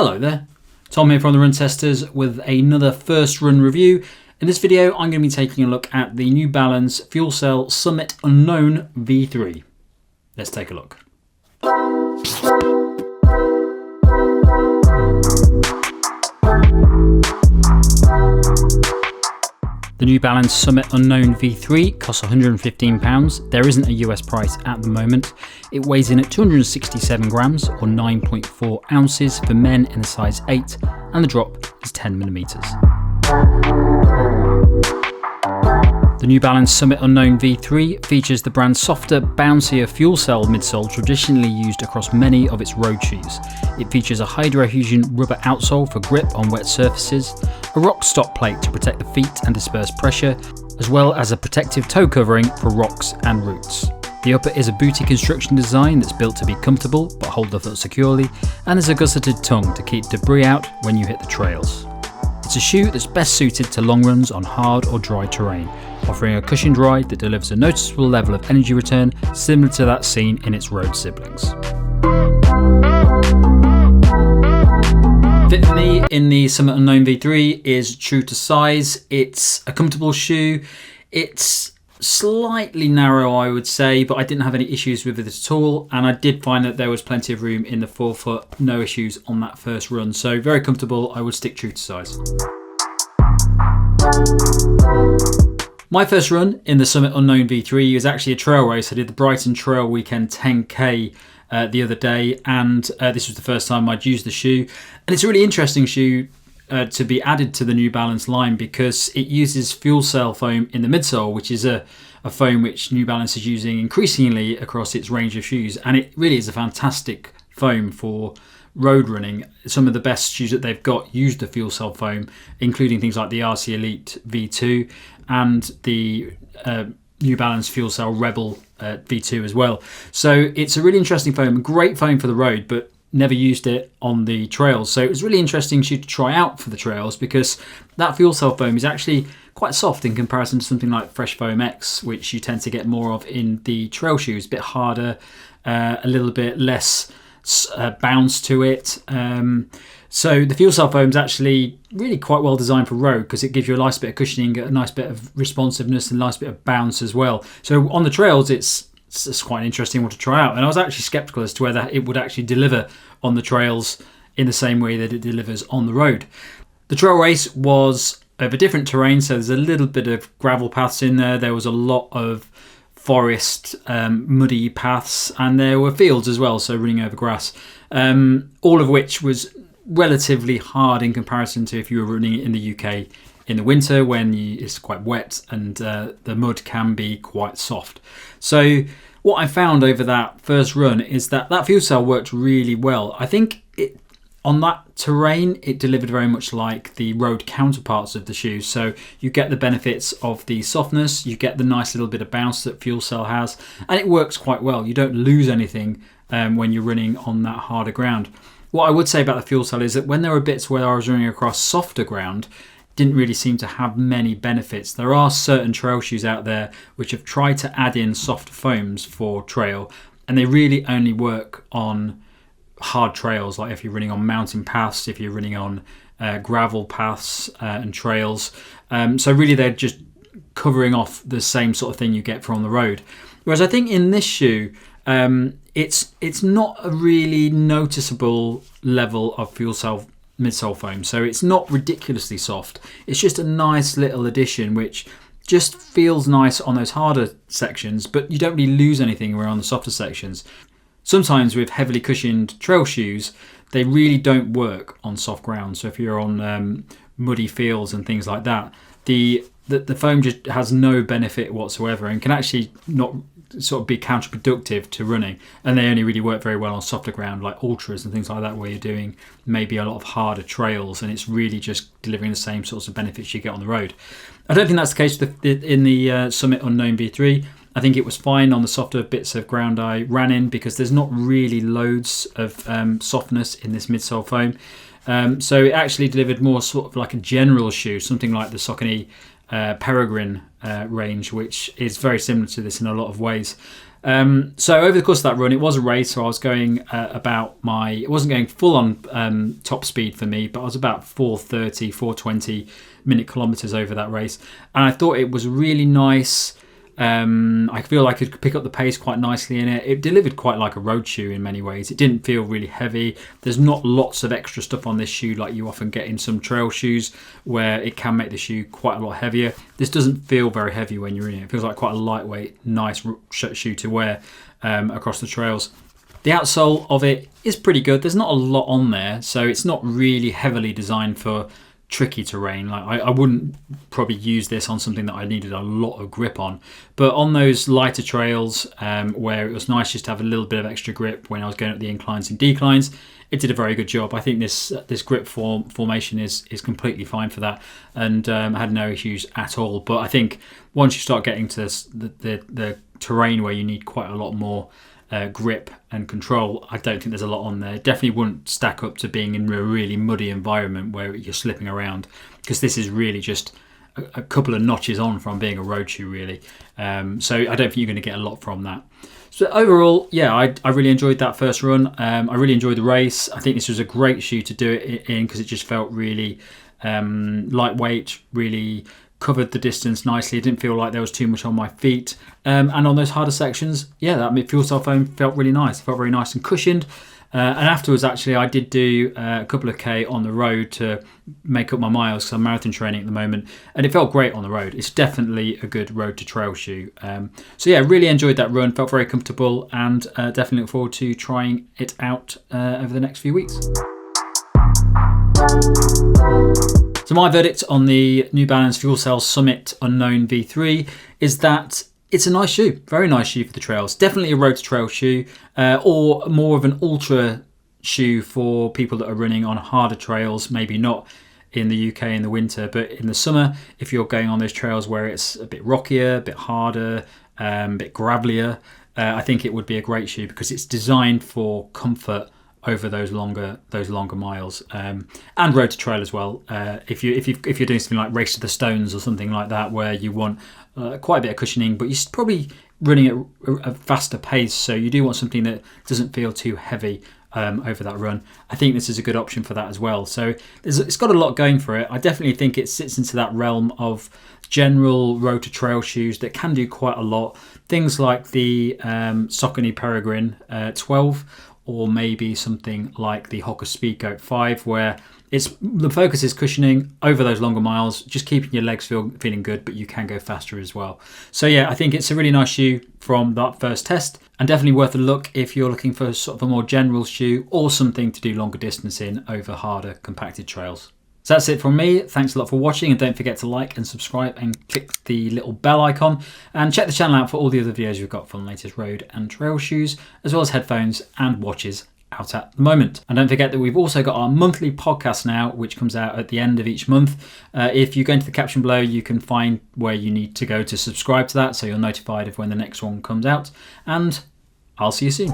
Hello there, Tom here from the Run Testers with another first run review. In this video I'm going to be taking a look at the New Balance Fuelcell Summit Unknown V3. Let's take a look. The New Balance Summit Unknown V3 costs £115. There isn't a US price at the moment. It weighs in at 267 grams or 9.4 ounces for men in the size 8, and the drop is 10mm. The New Balance Summit Unknown V3 features the brand's softer, bouncier Fuelcell midsole traditionally used across many of its road shoes. It features a hydrohesion rubber outsole for grip on wet surfaces, a rock stop plate to protect the feet and disperse pressure, as well as a protective toe covering for rocks and roots. The upper is a booty construction design that's built to be comfortable but hold the foot securely, and there's a gusseted tongue to keep debris out when you hit the trails. It's a shoe that's best suited to long runs on hard or dry terrain, offering a cushioned ride that delivers a noticeable level of energy return similar to that seen in its road siblings. Fit for me in the Summit Unknown V3 is true to size. It's a comfortable shoe. It's slightly narrow, I would say, but I didn't have any issues with it at all, and I did find that there was plenty of room in the forefoot, no issues on that first run, so very comfortable. I would stick true to size. My first run in the Summit Unknown V3 was actually a trail race. I did the Brighton Trail Weekend 10k the other day, and this was the first time I'd used the shoe, and it's a really interesting shoe to be added to the New Balance line because it uses Fuelcell foam in the midsole, which is a foam which New Balance is using increasingly across its range of shoes, and it really is a fantastic foam for road running. Some of the best shoes that they've got use the Fuelcell foam, including things like the RC Elite V2 and the New Balance Fuelcell Rebel V2 as well. So it's a really interesting foam, great foam for the road, but never used it on the trails. So it was really interesting shoe to try out for the trails because that Fuelcell foam is actually quite soft in comparison to something like Fresh Foam X, which you tend to get more of in the trail shoes. A bit harder, a little bit less bounce to it. So the Fuelcell foam is actually really quite well designed for road because it gives you a nice bit of cushioning, a nice bit of responsiveness, and a nice bit of bounce as well. So on the trails, it's quite an interesting one to try out. And I was actually skeptical as to whether it would actually deliver on the trails in the same way that it delivers on the road. The trail race was over different terrain, so there's a little bit of gravel paths in there. There was a lot of forest, muddy paths, and there were fields as well, so running over grass, all of which was relatively hard in comparison to if you were running it in the UK in the winter when it's quite wet and the mud can be quite soft. So what I found over that first run is that Fuelcell worked really well. I think on that terrain it delivered very much like the road counterparts of the shoes. So you get the benefits of the softness, you get the nice little bit of bounce that Fuelcell has, and it works quite well. You don't lose anything when you're running on that harder ground. What I would say about the Fuelcell is that when there were bits where I was running across softer ground, didn't really seem to have many benefits. There are certain trail shoes out there which have tried to add in soft foams for trail, and they really only work on hard trails, like if you're running on mountain paths, if you're running on gravel paths and trails. So really they're just covering off the same sort of thing you get from the road. Whereas I think in this shoe, it's not a really noticeable level of Fuelcell midsole foam, so it's not ridiculously soft. It's just a nice little addition which just feels nice on those harder sections, but you don't really lose anything around the softer sections. Sometimes with heavily cushioned trail shoes, they really don't work on soft ground. So if you're on muddy fields and things like that, the foam just has no benefit whatsoever and can actually not sort of be counterproductive to running, and they only really work very well on softer ground like ultras and things like that, where you're doing maybe a lot of harder trails and it's really just delivering the same sorts of benefits you get on the road. I don't think that's the case in the Summit Unknown V3. I think it was fine on the softer bits of ground I ran in because there's not really loads of softness in this midsole foam. So it actually delivered more sort of like a general shoe, something like the Saucony Peregrine range, which is very similar to this in a lot of ways. So over the course of that run, it was a race, so I was going it wasn't going full on top speed for me, but I was about 4:30, 4:20 minute kilometers over that race. And I thought it was really nice. I feel like I could pick up the pace quite nicely in it. It delivered quite like a road shoe in many ways. It didn't feel really heavy. There's not lots of extra stuff on this shoe like you often get in some trail shoes where it can make the shoe quite a lot heavier. This doesn't feel very heavy when you're in it. It feels like quite a lightweight, nice shoe to wear across the trails. The outsole of it is pretty good. There's not a lot on there, so it's not really heavily designed for tricky terrain. Like I wouldn't probably use this on something that I needed a lot of grip on, but on those lighter trails where it was nice just to have a little bit of extra grip when I was going up the inclines and declines, it did a very good job. I think this grip formation is completely fine for that, and I had no issues at all. But I think once you start getting to the terrain where you need quite a lot more grip and control, I don't think there's a lot on there. Definitely wouldn't stack up to being in a really muddy environment where you're slipping around, because this is really just a couple of notches on from being a road shoe, really. So I don't think you're going to get a lot from that. So overall, yeah, I really enjoyed that first run. I really enjoyed the race. I think this was a great shoe to do it in because it just felt really lightweight, really covered the distance nicely. It didn't feel like there was too much on my feet. And on those harder sections, yeah, that Fuelcell foam felt really nice. It felt very nice and cushioned. And afterwards, actually, I did do a couple of K on the road to make up my miles because I'm marathon training at the moment. And it felt great on the road. It's definitely a good road to trail shoe. So yeah, really enjoyed that run. Felt very comfortable, and definitely look forward to trying it out over the next few weeks. So my verdict on the New Balance Fuelcell Summit Unknown V3 is that it's a nice shoe, very nice shoe for the trails. Definitely a road to trail shoe, or more of an ultra shoe for people that are running on harder trails, maybe not in the UK in the winter, but in the summer, if you're going on those trails where it's a bit rockier, a bit harder, a bit gravelier, I think it would be a great shoe because it's designed for comfort over those longer miles, and road to trail as well. If you're doing something like Race to the Stones or something like that, where you want quite a bit of cushioning, but you're probably running at a faster pace, so you do want something that doesn't feel too heavy over that run. I think this is a good option for that as well. So it's got a lot going for it. I definitely think it sits into that realm of general road to trail shoes that can do quite a lot. Things like the Saucony Peregrine 12, or maybe something like the Hoka Speedgoat 5, where the focus is cushioning over those longer miles, just keeping your legs feeling good, but you can go faster as well. So yeah, I think it's a really nice shoe from that first test, and definitely worth a look if you're looking for sort of a more general shoe or something to do longer distance in over harder compacted trails. So that's it from me. Thanks a lot for watching, and don't forget to like and subscribe and click the little bell icon, and check the channel out for all the other videos we've got from the latest road and trail shoes, as well as headphones and watches out at the moment. And don't forget that we've also got our monthly podcast now, which comes out at the end of each month. If you go into the caption below, you can find where you need to go to subscribe to that, so you're notified of when the next one comes out. And I'll see you soon.